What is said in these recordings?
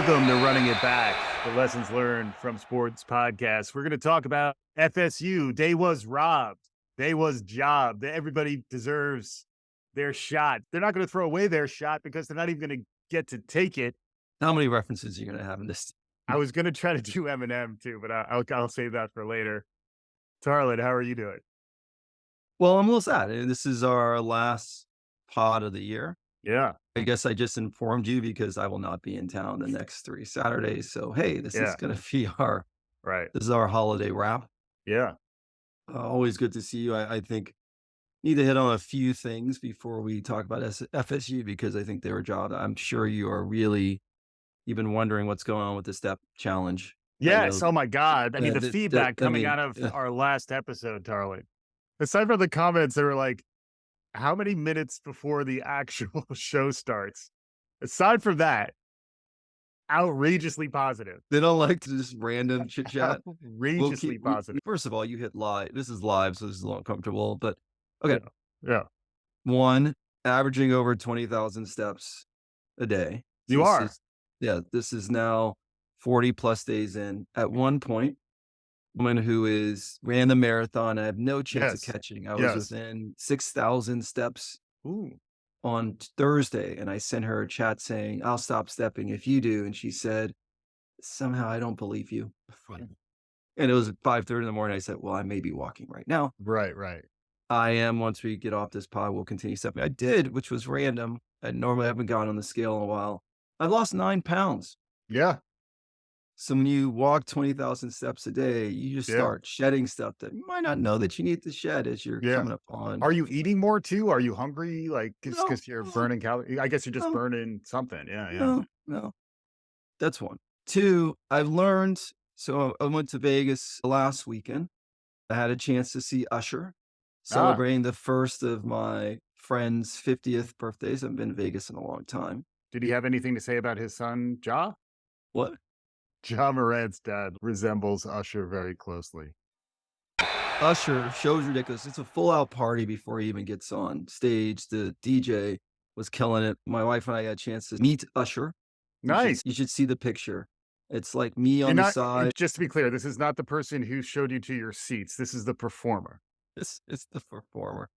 Welcome to Running It Back, the Lessons Learned from Sports podcast. We're going to talk about FSU. They was robbed. They was jobbed. Everybody deserves their shot. They're not going to throw away their shot because they're not even going to get to take it. How many references are you going to have in this? I was going to try to do Eminem too, but I'll save that for later. Tarlin, how are you doing? Well, I'm a little sad. This is our last pod of the year. Yeah. I guess I just informed you because I will not be in town the next 3 Saturdays. So, hey, this is going to be this is our holiday wrap. Yeah. Always good to see you. I think need to hit on a few things before we talk about FSU because I think they were jobbed. I'm sure you've been wondering what's going on with the step challenge. Yes. Oh my God. I mean, the feedback coming out of our last episode, Tarlin, aside from the comments, they were like, how many minutes before the actual show starts? Aside from that, outrageously positive. They don't like to just random chit chat. Outrageously positive. First of all, you hit live. This is live, so this is a little uncomfortable. But okay, yeah. One, averaging over 20,000 steps a day. So this is now 40 plus days in. At one point, woman who ran the marathon. I have no chance of catching. I was within 6,000 steps on Thursday, and I sent her a chat saying, "I'll stop stepping if you do." And she said, "Somehow I don't believe you." And it was at 5:30 in the morning. I said, "Well, I may be walking right now." Right. I am. Once we get off this pod, we'll continue stepping. I did, which was random. I normally haven't gone on the scale in a while. I've lost 9 pounds. Yeah. So when you walk 20,000 steps a day, you just start shedding stuff that you might not know that you need to shed as you're coming up on. Are you eating more too? Are you hungry? Like, because you're burning calories? I guess you're just burning something. Yeah. No. That's one. Two, I've learned. So I went to Vegas last weekend. I had a chance to see Usher celebrating the first of my friend's 50th birthdays. I've been to Vegas in a long time. Did he have anything to say about his son, Ja? What? Ja Morant's dad resembles Usher very closely. Usher, show's ridiculous. It's a full-out party before he even gets on stage. The DJ was killing it. My wife and I got a chance to meet Usher. Nice. You should see the picture. It's like me on the side. Just to be clear, this is not the person who showed you to your seats. This is the performer. It's the performer.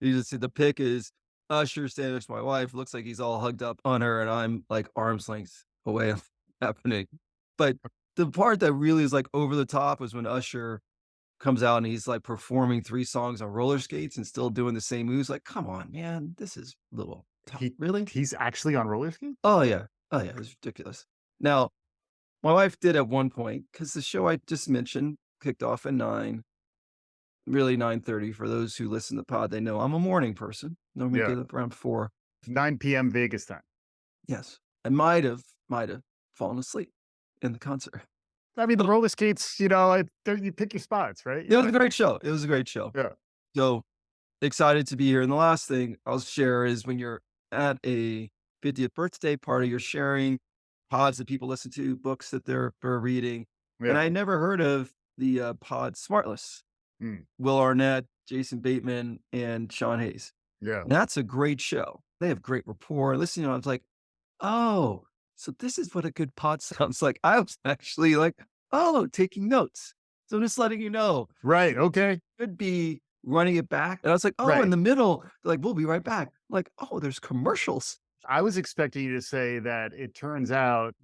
You just see the pic is Usher standing next to my wife. Looks like he's all hugged up on her, and I'm like arm's length away happening. But the part that really is like over the top is when Usher comes out and he's like performing 3 songs on roller skates and still doing the same moves. Like, come on, man, this is a little tough. Really? He's actually on roller skates? Oh yeah. It's ridiculous. Now, my wife did at one point, because the show I just mentioned kicked off at 9, really 9:30. For those who listen to the pod, they know I'm a morning person. Normally get up around 4. 9 p.m. Vegas time. Yes. I might have fallen asleep in the concert. I mean, the roller skates, you pick your spots, right? It was a great show. Yeah. So excited to be here. And the last thing I'll share is when you're at a 50th birthday party, you're sharing pods that people listen to, books that they're reading. Yeah. And I never heard of the pod Smartless. Will Arnett, Jason Bateman, and Sean Hayes. Yeah. And that's a great show. They have great rapport. Listening, I was like, oh, so this is what a good pod sounds like. I was actually like, oh, taking notes. So I'm just letting you know. Right. Okay. Could be running it back. And I was like, oh, in the middle, like, we'll be right back. Like, oh, there's commercials. I was expecting you to say that it turns out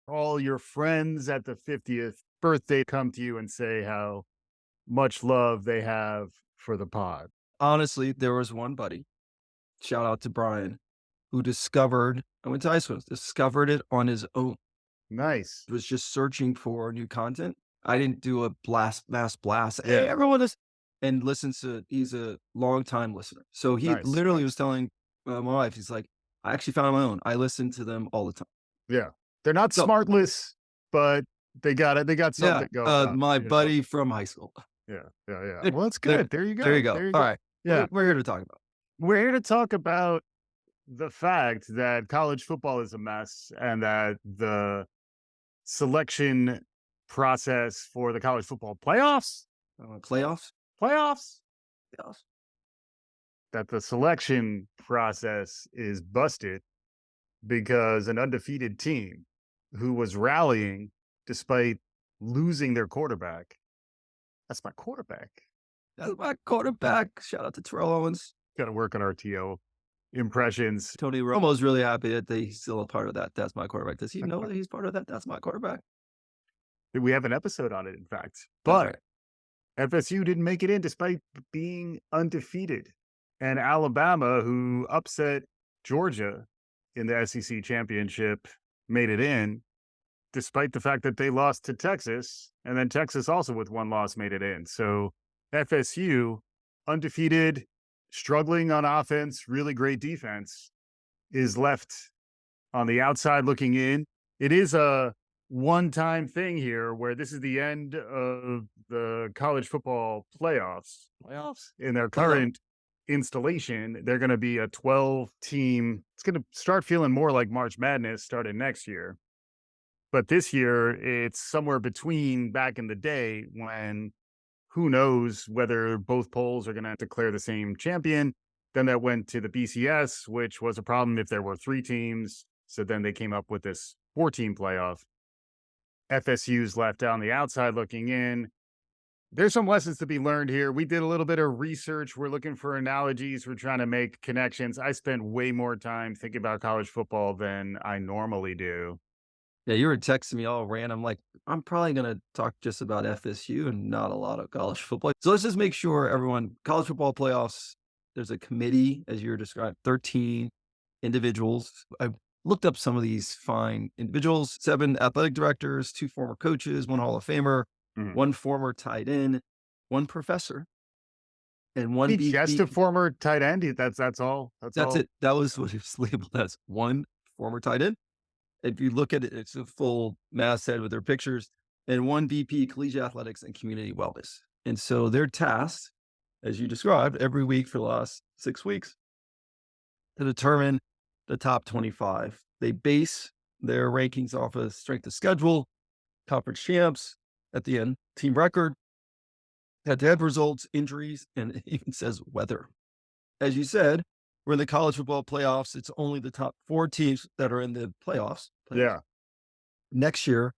all your friends at the 50th birthday come to you and say how much love they have for the pod. Honestly, there was one buddy, shout out to Brian, who I went to Iceland, discovered it on his own. Nice. Was just searching for new content. I didn't do a mass blast. Hey, everyone and he's a long time listener. So he literally was telling my wife, he's like, I actually found my own. I listen to them all the time. Yeah. They're not Smartless, but they got something going on. My buddy from high school. Yeah. Well, that's good. There you go. All right. Yeah. We're here to talk about. We're here to talk about the fact that college football is a mess and that the selection process for the college football playoffs, that the selection process is busted because an undefeated team who was rallying despite losing their quarterback. That's my quarterback. That's my quarterback. Shout out to Terrell Owens. Got to work on our TO impressions. Tony Romo's really happy that he's still a part of that. That's my quarterback. Does he know that he's part of that? That's my quarterback. We have an episode on it, in fact. But FSU didn't make it in despite being undefeated. And Alabama, who upset Georgia in the SEC championship, made it in, despite the fact that they lost to Texas. And then Texas also with one loss made it in. So FSU, undefeated, struggling on offense, really great defense, is left on the outside looking in. It is a one-time thing here where this is the end of the college football playoffs in their current installation. They're going to be a 12-team. It's going to start feeling more like March Madness starting next year. But this year, it's somewhere between back in the day when who knows whether both polls are going to declare the same champion. Then that went to the BCS, which was a problem if there were 3 teams. So then they came up with this 4-team playoff. FSU's left on the outside looking in. There's some lessons to be learned here. We did a little bit of research. We're looking for analogies. We're trying to make connections. I spend way more time thinking about college football than I normally do. Yeah, you were texting me all random. Like, I'm probably going to talk just about FSU and not a lot of college football. So let's just make sure everyone, college football playoffs, there's a committee, as you were described, 13 individuals. I looked up some of these fine individuals, 7 athletic directors, 2 former coaches, 1 Hall of Famer, 1 former tight end, 1 professor, and 1 BP. Just a former tight end. That's all. That's it. That was what it was labeled as, 1 former tight end. If you look at it, it's a full masthead with their pictures, and 1 VP collegiate athletics and community wellness. And so they're tasked, as you described, every week for the last 6 weeks to determine the top 25. They base their rankings off of strength of schedule, conference champs, at the end, team record, head-to-head results, injuries, and it even says weather. As you said, we're in the college football playoffs. It's only the top 4 teams that are in the playoffs. Yeah. Next year,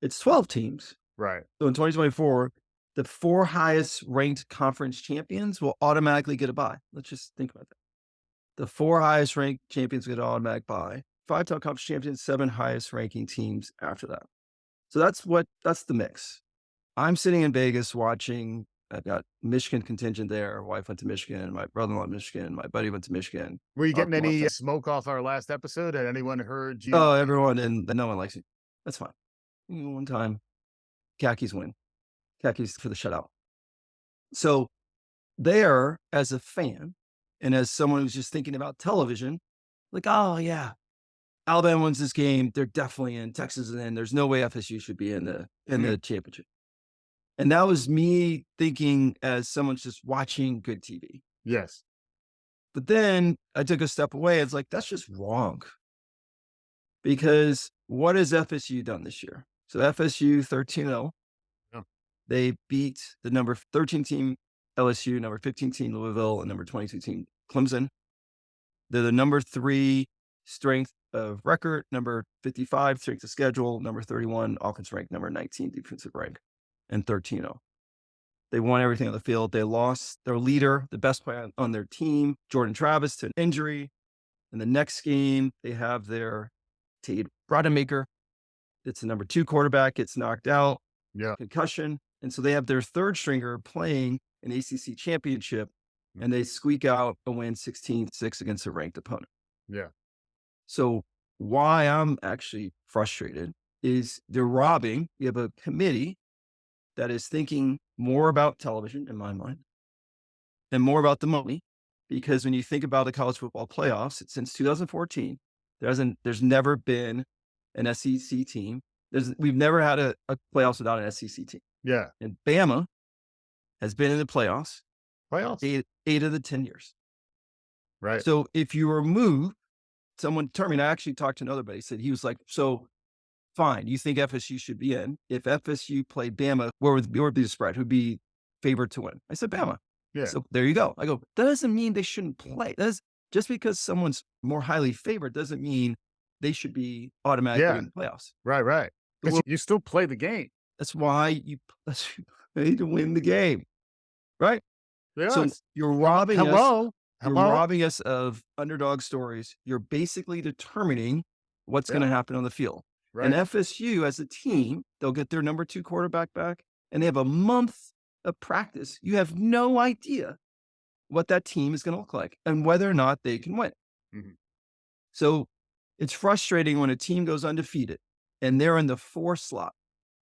it's 12 teams. Right. So in 2024, the 4 highest ranked conference champions will automatically get a bye. Let's just think about that. The 4 highest ranked champions get an automatic bye. 5-time conference champions, 7 highest ranking teams after that. So that's the mix. I'm sitting in Vegas watching. I've got Michigan contingent there. Wife went to Michigan. My brother-in-law went to Michigan. My buddy went to Michigan. Were you getting any smoke off our last episode? Had anyone heard you? Oh, everyone, and no one likes me. That's fine. One time, khakis win. Khakis for the shutout. So there, as a fan, and as someone who's just thinking about television, like, oh yeah, Alabama wins this game. They're definitely in. Texas is in. There's no way FSU should be in the championship. And that was me thinking as someone's just watching good TV. Yes. But then I took a step away. It's like, that's just wrong. Because what has FSU done this year? So FSU 13-0. Yeah. They beat the number 13 team LSU, number 15 team Louisville, and number 22 team Clemson. They're the number 3 strength of record, number 55 strength of schedule, number 31 offense rank, number 19 defensive rank, and 13-0. They won everything on the field. They lost their leader, the best player on their team, Jordan Travis, to an injury. In the next game, they have their Tate Rodemaker. It's the number 2 quarterback, gets knocked out, concussion. And so they have their 3rd stringer playing an ACC championship, and they squeak out a win 16-6 against a ranked opponent. Yeah. So why I'm actually frustrated is they're robbing. You have a committee that is thinking more about television, in my mind, and more about the money. Because when you think about the college football playoffs, since 2014, there's never been an SEC team. We've never had a playoffs without an SEC team. Yeah. And Bama has been in the playoffs. 8 of the 10 years. Right. So if you remove someone determined, I actually talked to another buddy, said he was like, so fine, you think FSU should be in. If FSU played Bama, where would be the spread? Who'd be favored to win? I said Bama. Yeah. So there you go. I go, that doesn't mean they shouldn't play. Just because someone's more highly favored doesn't mean they should be automatically in the playoffs. Right. Because you still play the game. That's why you need to win the game, right? Yes. So you're robbing us. You're robbing us of underdog stories. You're basically determining what's going to happen on the field. Right. And FSU as a team, they'll get their number 2 quarterback back, and they have a month of practice. You have no idea what that team is going to look like and whether or not they can win. Mm-hmm. So it's frustrating when a team goes undefeated and they're in the 4 slot.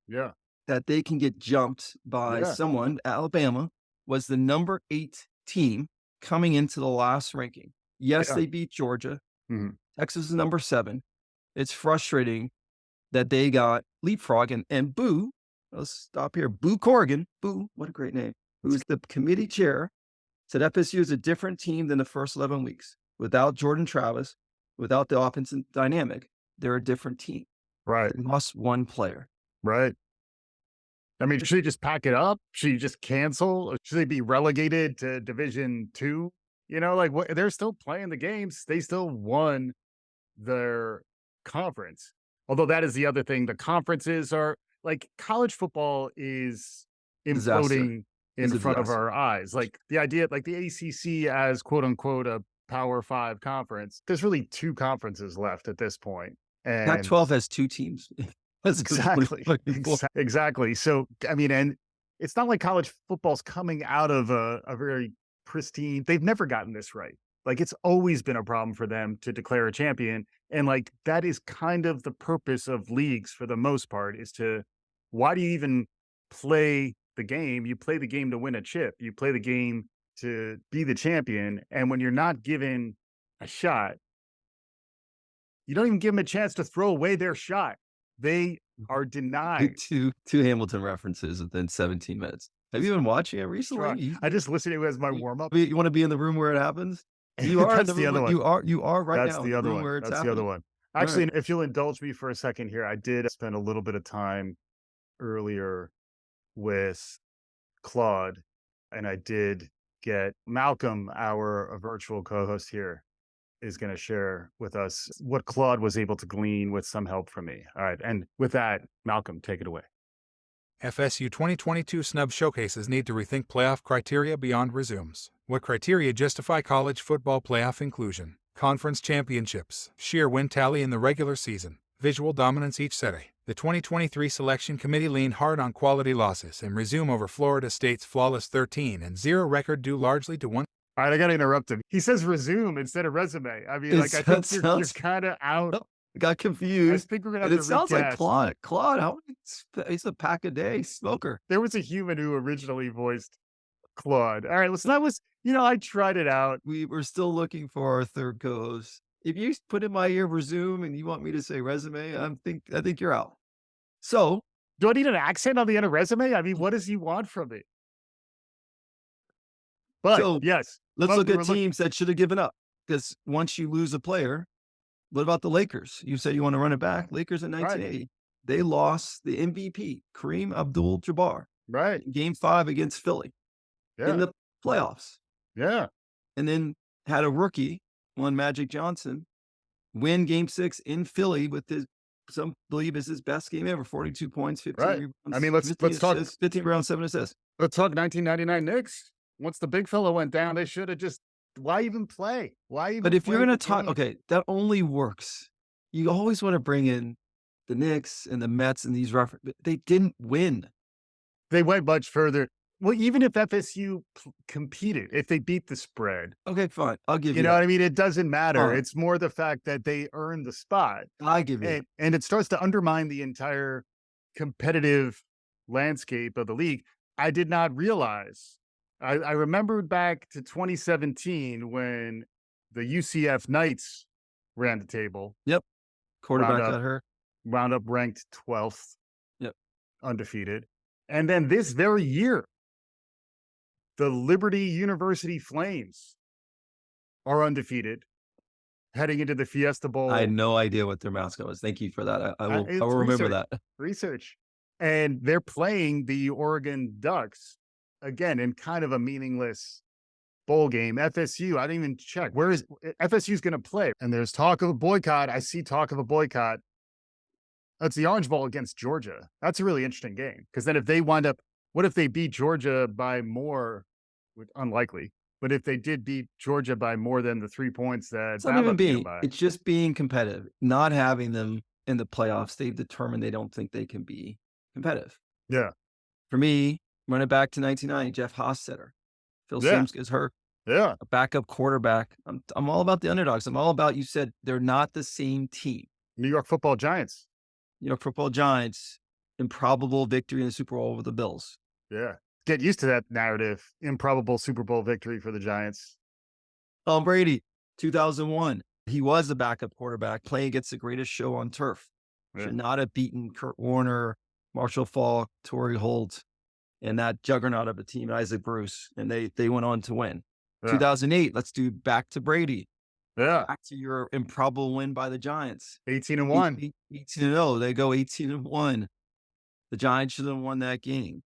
Yeah. That they can get jumped by someone. Alabama was the number 8 team coming into the last ranking. Yes, they beat Georgia. Mm-hmm. Texas is number 7. It's frustrating that they got leapfrog and Boo. Let's stop here. Boo Corrigan. Boo, what a great name. Who's the committee chair, said FSU is a different team than the first 11 weeks. Without Jordan Travis, without the offensive dynamic, they're a different team. Right. They lost 1 player. Right. I mean, should they just pack it up? Should you just cancel? Should they be relegated to Division II? You know, like they're still playing the games. They still won their conference. Although that is the other thing. The conferences are like college football is imploding in front of our eyes. Like the idea, like the ACC as quote unquote a Power 5 conference. There's really 2 conferences left at this point. And Pac-12 has 2 teams. Exactly. So, I mean, and it's not like college football's coming out of a very pristine, they've never gotten this right. Like it's always been a problem for them to declare a champion. And like, that is kind of the purpose of leagues for the most part is why do you even play the game? You play the game to win a chip. You play the game to be the champion. And when you're not given a shot, you don't even give them a chance to throw away their shot. They are denied. Two Hamilton references within 17 minutes. Have you been watching it recently? I just listened to it as my warm up. You want to be in the room where it happens? You are. That's the other one. You are right now. That's the other one. Where it's That's happening. The other one. Actually, if you'll indulge me for a second here, I did spend a little bit of time earlier with Claude, and I did get Malcolm, our virtual co-host here, is going to share with us what Claude was able to glean with some help from me. All right. And with that, Malcolm, take it away. FSU 2022 SNUB showcases need to rethink playoff criteria beyond resumes. What criteria justify college football playoff inclusion? Conference championships, sheer win tally in the regular season, visual dominance each setting. The 2023 selection committee leaned hard on quality losses and resume over Florida State's flawless 13-0 record due largely to one. All right, I got to interrupt him. He says resume instead of resume. I mean, like, I think you're kind of out. Oh, I got confused. I think we're going to have to recast. It sounds like Claude, he's a pack-a-day smoker. There was a human who originally voiced Claude. All right, listen, that was, I tried it out. We were still looking for our third co-host. If you put in my ear resume and you want me to say resume, I think you're out. So, do I need an accent on the end of resume? I mean, what does he want from me? But yes, let's look at teams that should have given up. Because once you lose a player, what about the Lakers? You said you want to run it back. Lakers in 1980, they lost the MVP, Kareem Abdul-Jabbar, in Game 5 against Philly in the playoffs. Yeah, and then had a rookie, one Magic Johnson, win Game 6 in Philly with some believe is his best game ever. 42 points, 15 rebounds. I mean, let's talk 15 rebounds, 7 assists. Let's talk 1999 Knicks. Once the big fella went down, they should have just, why even play? But if you're going to talk, that only works. You always want to bring in the Knicks and the Mets and these references. They didn't win. They went much further. Well, even if FSU competed, if they beat the spread. Okay, fine. I'll give you You know what I mean? It doesn't matter. It's more the fact that they earned the spot. I give you. And it starts to undermine the entire competitive landscape of the league. I did not realize. I remembered back to 2017 when the UCF Knights ran the table. Yep. Quarterback got hurt. Wound up ranked 12th. Yep. Undefeated. And then this very year, the Liberty University Flames are undefeated heading into the Fiesta Bowl. I had no idea what their mascot was. Thank you for that. I will remember that. Research. And they're playing the Oregon Ducks, again, in kind of a meaningless bowl game. FSU, I didn't even check. Where is FSU's going to play? And there's talk of a boycott. I see talk of a boycott. That's the Orange Bowl against Georgia. That's a really interesting game because then if they wind up, what if they beat Georgia by more? Unlikely. But if they did beat Georgia by more than the 3 points that it's not even being, it's just being competitive, not having them in the playoffs. They've determined they don't think they can be competitive. Yeah. For me, running back to 1990, Jeff Hostetler. Phil Simms gets hurt. Yeah. A backup quarterback. I'm all about the underdogs. I'm all about, you said they're not the same team. New York Football Giants. New York Football Giants, improbable victory in the Super Bowl over the Bills. Yeah. Get used to that narrative. Improbable Super Bowl victory for the Giants. Tom Brady, 2001. He was the backup quarterback playing against the greatest show on turf. Yeah. Should not have beaten Kurt Warner, Marshall Faulk, Torrey Holt, and that juggernaut of a team, Isaac Bruce. And they went on to win. Yeah. 2008, let's do back to Brady. Yeah. Back to your improbable win by the Giants. 18-1. 18-0. They go 18-1. The Giants should have won that game.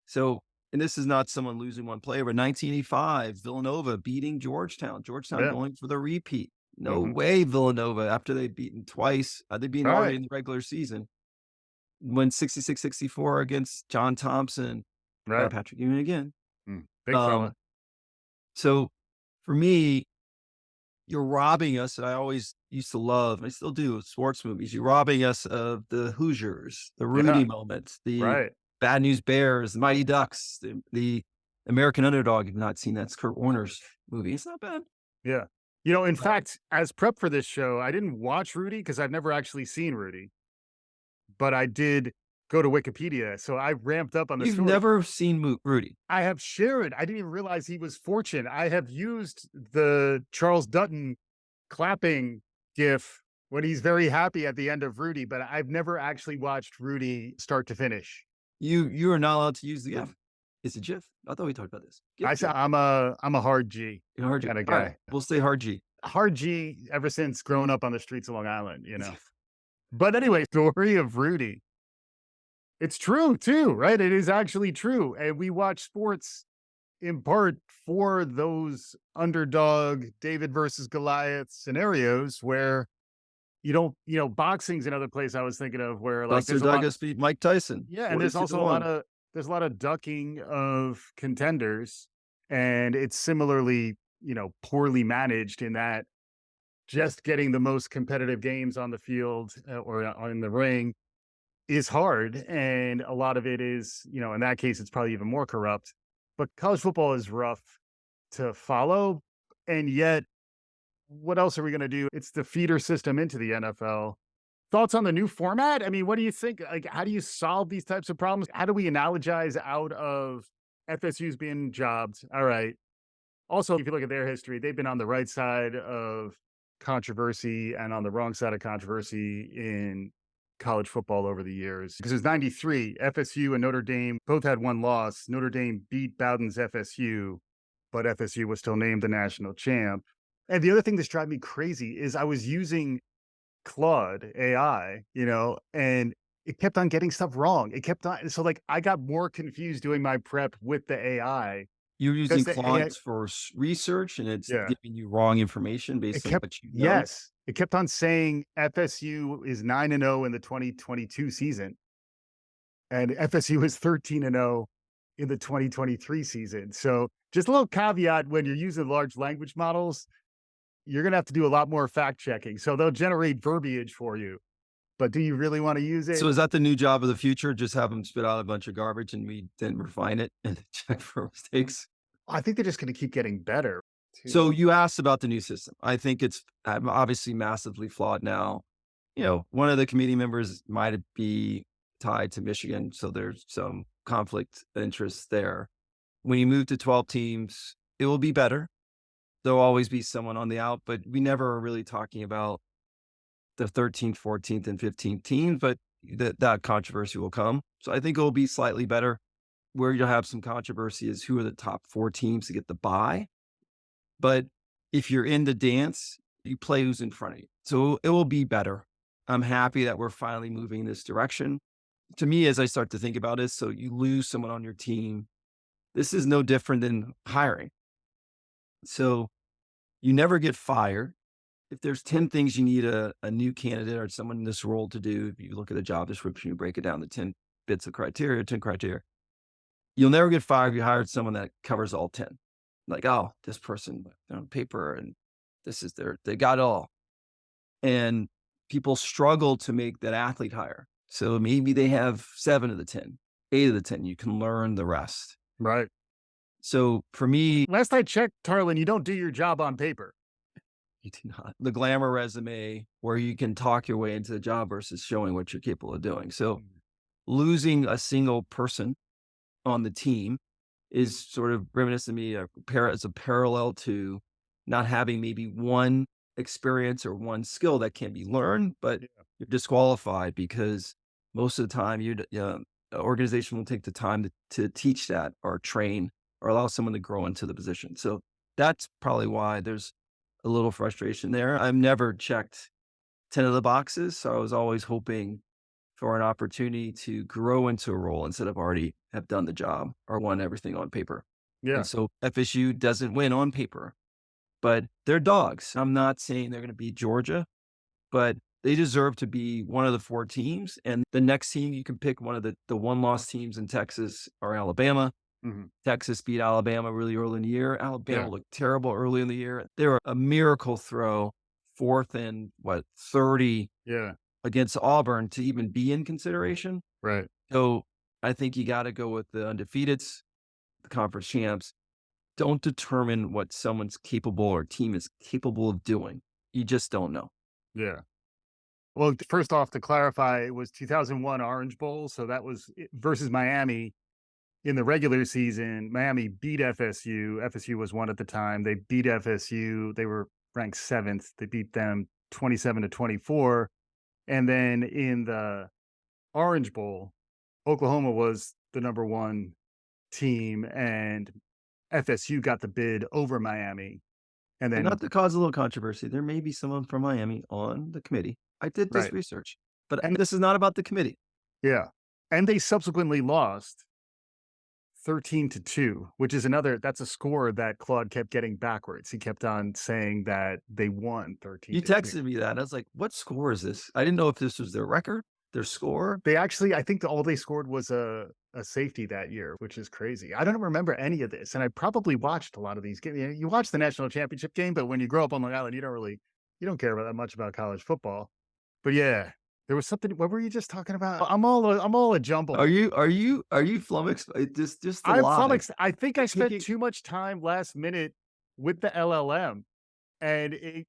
So, and this is not someone losing one player, but 1985, Villanova beating Georgetown. Georgetown going for the repeat. No way, Villanova, after they'd beaten twice, they'd beaten already in the regular season, went 66-64 against John Thompson. Patrick Ewing again. Big fella. So, for me, you're robbing us, and I always used to love, I still do, sports movies. You're robbing us of the Hoosiers, the Rudy moments, the Bad News Bears, the Mighty Ducks, the American Underdog. If you've not seen that, it's Kurt Warner's movie. It's not bad. Yeah. You know, in fact, as prep for this show, I didn't watch Rudy because I've never actually seen Rudy, but I did go to Wikipedia. So I ramped up on the story. You've never seen Rudy? I have shared. I didn't even realize he was fortunate. I have used the Charles Dutton clapping gif when he's very happy at the end of Rudy, but I've never actually watched Rudy start to finish. You are not allowed to use the GIF. It's a GIF. I thought we talked about this. I'm a hard G. You're a hard G kind of guy. Right. We'll stay hard G. Hard G ever since growing up on the streets of Long Island, you know. But anyway, story of Rudy. It's true too, right? It is actually true. And we watch sports in part for those underdog David versus Goliath scenarios where you don't, boxing's another place I was thinking of where like Buster Douglas beat Mike Tyson. Yeah, and there's also a lot of ducking of contenders, and it's similarly, poorly managed in that just getting the most competitive games on the field or in the ring is hard, and a lot of it is, in that case, it's probably even more corrupt. But college football is rough to follow, and yet what else are we going to do? It's the feeder system into the NFL. Thoughts on the new format? I mean, what do you think? Like, how do you solve these types of problems? How do we analogize out of FSU's being jobbed? All right. Also, if you look at their history, they've been on the right side of controversy and on the wrong side of controversy in college football over the years. Because it was 93, FSU and Notre Dame both had one loss. Notre Dame beat Bowden's FSU, but FSU was still named the national champ. And the other thing that's driving me crazy is I was using Claude AI, and it kept on getting stuff wrong. It kept on. So like I got more confused doing my prep with the AI. You're using Claude for research and it's giving you wrong information based on what you know. Yes. It kept on saying FSU is 9-0 in the 2022 season. And FSU is 13-0 in the 2023 season. So just a little caveat when you're using large language models, you're going to have to do a lot more fact checking. So they'll generate verbiage for you. But do you really want to use it? So is that the new job of the future? Just have them spit out a bunch of garbage and we then refine it and check for mistakes? I think they're just going to keep getting better. So you asked about the new system. I think it's obviously massively flawed now. One of the committee members might be tied to Michigan, so there's some conflict of interest there. When you move to 12 teams, it will be better. There'll always be someone on the out, but we never are really talking about the 13th, 14th, and 15th teams, but that controversy will come. So I think it will be slightly better. Where you'll have some controversy is who are the top 4 teams to get the bye. But if you're in the dance, you play who's in front of you. So it will be better. I'm happy that we're finally moving in this direction. To me, as I start to think about it, so you lose someone on your team, this is no different than hiring. So you never get fired. If there's 10 things you need a new candidate or someone in this role to do, if you look at the job description, you break it down to 10 bits of criteria, 10 criteria, you'll never get fired if you hired someone that covers all 10. Like, oh, this person on paper and this is they got it all. And people struggle to make that athlete hire. So maybe they have 7 of the 10, 8 of the 10. You can learn the rest. Right. So for me, last I checked, Tarlin, you don't do your job on paper. You do not. The glamour resume where you can talk your way into the job versus showing what you're capable of doing. So losing a single person on the team is sort of reminiscent to me as a parallel to not having maybe one experience or one skill that can be learned, but you're disqualified because most of the time the organization will take the time to teach that or train or allow someone to grow into the position. So that's probably why there's a little frustration there. I've never checked 10 of the boxes. So I was always hoping for an opportunity to grow into a role instead of already have done the job or won everything on paper. Yeah. And so FSU doesn't win on paper, but they're dogs. I'm not saying they're going to beat Georgia, but they deserve to be one of the 4 teams. And the next team you can pick, one of the one-loss teams in Texas or Alabama. Mm-hmm. Texas beat Alabama really early in the year. Alabama looked terrible early in the year. They were a miracle throw, 4th and 30 against Auburn to even be in consideration. Right. So I think you got to go with the undefeateds, the conference champs. Don't determine what someone's capable or team is capable of doing. You just don't know. Yeah. Well, first off, to clarify, it was 2001 Orange Bowl. So that was versus Miami. In the regular season, Miami beat FSU. FSU was 1 at the time. They beat FSU. They were ranked 7th. They beat them 27-24. And then in the Orange Bowl, Oklahoma was the number 1 team, and FSU got the bid over Miami. And then, not to cause a little controversy, there may be someone from Miami on the committee. I did this research, but this is not about the committee. Yeah. And they subsequently lost 13-2, which is that's a score that Claude kept getting backwards. He kept on saying that they won 13. You texted me that. I was like, what score is this? I didn't know if this was their record, their score. They actually, I think all they scored was a safety that year, which is crazy. I don't remember any of this. And I probably watched a lot of these games. You watch the national championship game, but when you grow up on Long Island, you don't care about that much about college football. But yeah. There was something. What were you just talking about? I'm all a jumble. Are you flummoxed? Just I'm flummoxed. I think I spent too much time last minute with the LLM, and it's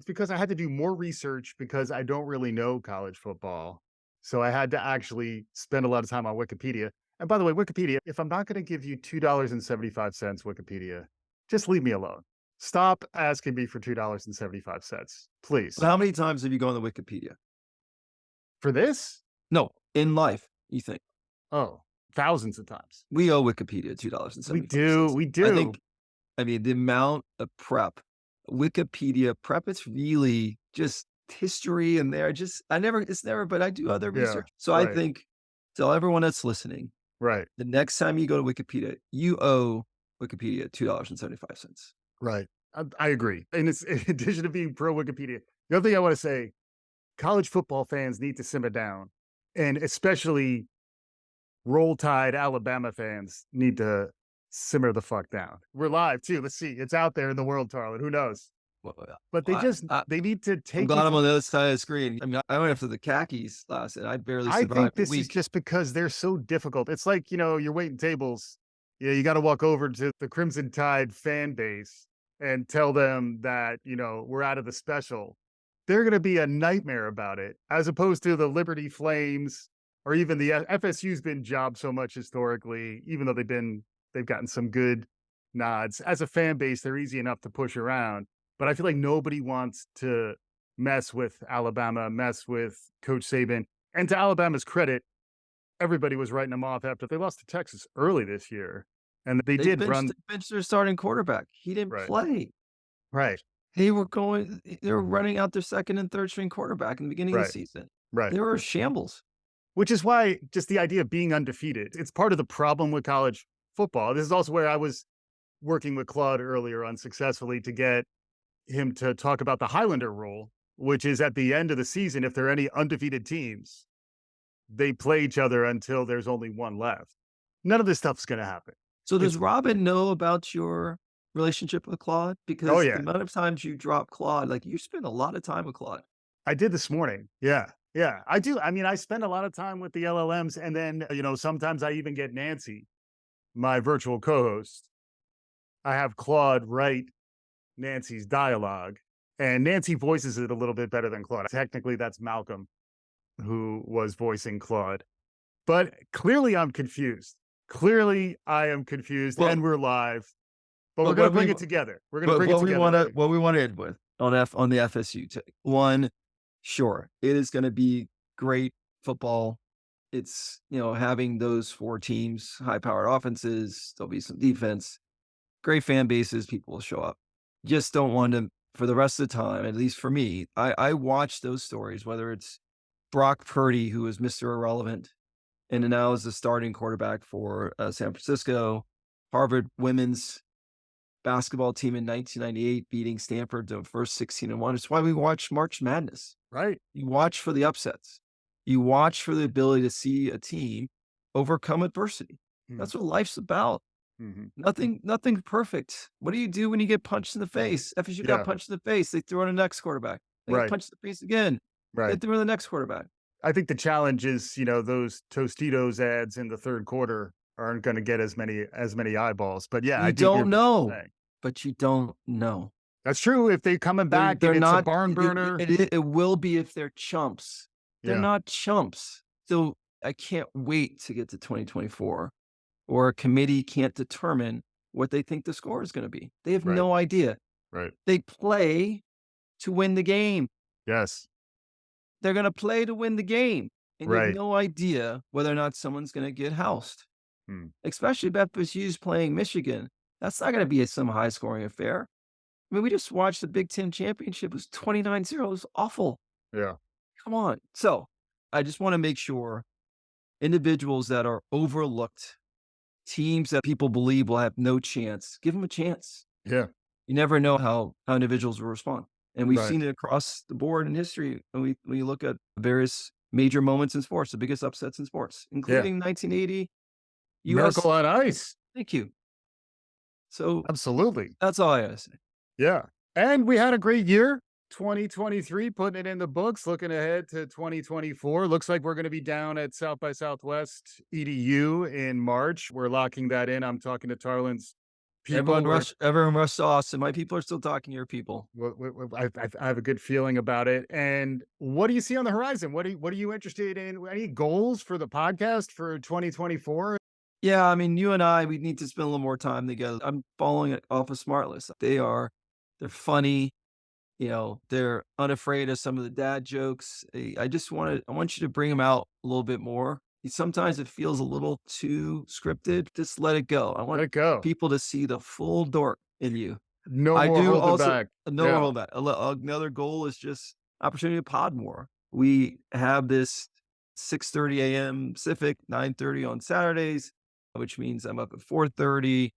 because I had to do more research because I don't really know college football, so I had to actually spend a lot of time on Wikipedia. And by the way, Wikipedia, if I'm not going to give you $2.75, Wikipedia, just leave me alone. Stop asking me for $2.75, please. How many times have you gone to Wikipedia? For this? No, in life, you think? Oh, thousands of times. We owe Wikipedia $2.75. We do. The amount of prep, Wikipedia prep, it's really just history in there. But I do other research. So I think, tell everyone that's listening, the next time you go to Wikipedia, you owe Wikipedia $2.75. Right. I agree. And it's in addition to being pro Wikipedia, the other thing I want to say, college football fans need to simmer down. And especially Roll Tide Alabama fans need to simmer the fuck down. We're live too. Let's see. It's out there in the world, Tarlin. Who knows? But they need to take. I'm glad I'm on the other side of the screen. I went after the khakis last, and I barely survived. I think this is just because they're so difficult. It's like, you're waiting tables. Yeah, you got to walk over to the Crimson Tide fan base and tell them that, we're out of the special. They're going to be a nightmare about it, as opposed to the Liberty Flames or even the FSU's been jobbed so much historically, even though they've gotten some good nods. As a fan base, they're easy enough to push around. But I feel like nobody wants to mess with Alabama, mess with Coach Saban. And to Alabama's credit, everybody was writing them off after they lost to Texas early this year. And they did bench their starting quarterback. He didn't play. Right. They were running out their second and third string quarterback in the beginning of the season. Right. They were a shambles. Which is why just the idea of being undefeated, it's part of the problem with college football. This is also where I was working with Claude earlier unsuccessfully to get him to talk about the Highlander rule, which is at the end of the season, if there are any undefeated teams, they play each other until there's only one left. None of this stuff's going to happen. So does Robin know about your relationship with Claude? Because the amount of times you drop Claude, like you spend a lot of time with Claude. I did this morning. Yeah, I do. I mean, I spend a lot of time with the LLMs, and then, sometimes I even get Nancy, my virtual co-host. I have Claude write Nancy's dialogue, and Nancy voices it a little bit better than Claude. Technically, that's Malcolm who was voicing Claude. But clearly I'm confused. Clearly I am confused, and we're live. But we're going to bring it together. We're going to bring it together. What we want to end with on the FSU take. One, sure, it is going to be great football. It's, having those 4 teams, high-powered offenses, there'll be some defense, great fan bases, people will show up. Just don't want to, for the rest of the time, at least for me, I watch those stories, whether it's Brock Purdy, who is Mr. Irrelevant, and now is the starting quarterback for San Francisco, Harvard women's basketball team in 1998 beating Stanford the first 16-1. It's why we watch March Madness. Right. You watch for the upsets. You watch for the ability to see a team overcome adversity. That's what life's about. Nothing perfect. What do you do when you get punched in the face? FSU got punched in the face. They throw in the next quarterback. They get punched in the face again. They throw in the next quarterback. I think the challenge is, those Tostitos ads in the third quarter aren't going to get as many eyeballs. But yeah, I don't know. But you don't know. That's true. If they're coming back, they're not a barn burner. It will be if they're chumps. They're not chumps. So I can't wait to get to 2024, or a committee can't determine what they think the score is going to be. They have no idea. Right. They play to win the game. Yes. They're going to play to win the game. And you have no idea whether or not someone's going to get housed. Especially if FSU's playing Michigan. That's not going to be some high-scoring affair. I mean, we just watched the Big Ten championship. It was 29-0. It was awful. Yeah. Come on. So I just want to make sure individuals that are overlooked, teams that people believe will have no chance, give them a chance. Yeah. You never know how individuals will respond. And we've seen it across the board in history. And when you look at various major moments in sports, the biggest upsets in sports, including 1980. Miracle on Ice. Thank you. So absolutely. That's all I gotta say. Yeah. And we had a great year, 2023, putting it in the books, looking ahead to 2024. Looks like we're going to be down at South by Southwest EDU in March. We're locking that in. I'm talking to Tarlin's people. Everyone rush to Austin. My people are still talking to your people. I have a good feeling about it. And what do you see on the horizon? What are you interested in? Any goals for the podcast for 2024? Yeah, I mean, you and I, we need to spend a little more time together. I'm following it off of Smartlist. They're funny. They're unafraid of some of the dad jokes. I want you to bring them out a little bit more. Sometimes it feels a little too scripted. Just let it go. I want people to see the full dork in you. No more holding back. No more holding back. Another goal is just opportunity to pod more. We have this 6:30 a.m. Pacific, 9:30 on Saturdays, which means I'm up at 4:30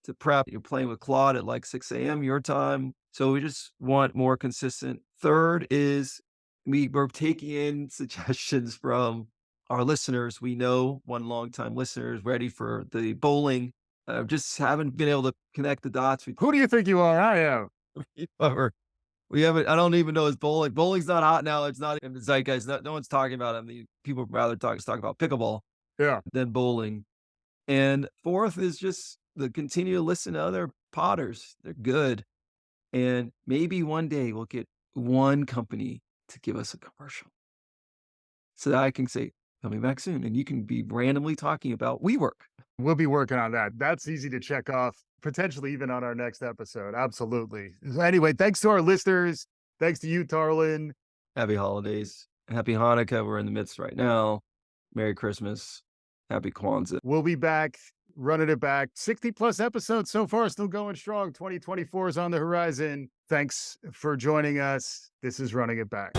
to prep. You're playing with Claude at like 6 a.m. your time. So we just want more consistent. Third is we're taking in suggestions from our listeners. We know one longtime listener is ready for the bowling. Just haven't been able to connect the dots. Who do you think you are? I am. We haven't. I don't even know his bowling. Bowling's not hot now. It's not in the zeitgeist. No one's talking about it. I mean, people rather talk about pickleball than bowling. And fourth is just the continue to listen to other potters. They're good. And maybe one day we'll get one company to give us a commercial so that I can say, coming back soon. And you can be randomly talking about WeWork. We'll be working on that. That's easy to check off, potentially even on our next episode. Absolutely. Anyway, thanks to our listeners. Thanks to you, Tarlin. Happy holidays. Happy Hanukkah. We're in the midst right now. Merry Christmas. Happy Kwanzaa. We'll be back, running it back. 60 plus episodes so far, still going strong. 2024 is on the horizon. Thanks for joining us. This is Running It Back.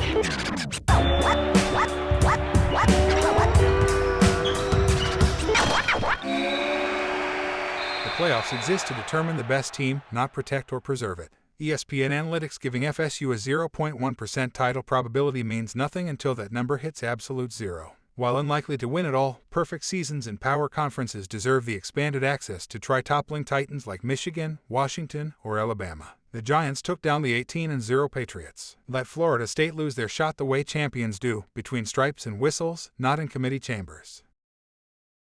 The playoffs exist to determine the best team, not protect or preserve it. ESPN Analytics giving FSU a 0.1% title probability means nothing until that number hits absolute zero. While unlikely to win it all, perfect seasons in power conferences deserve the expanded access to try toppling titans like Michigan, Washington, or Alabama. The Giants took down the 18-0 Patriots. Let Florida State lose their shot the way champions do, between stripes and whistles, not in committee chambers.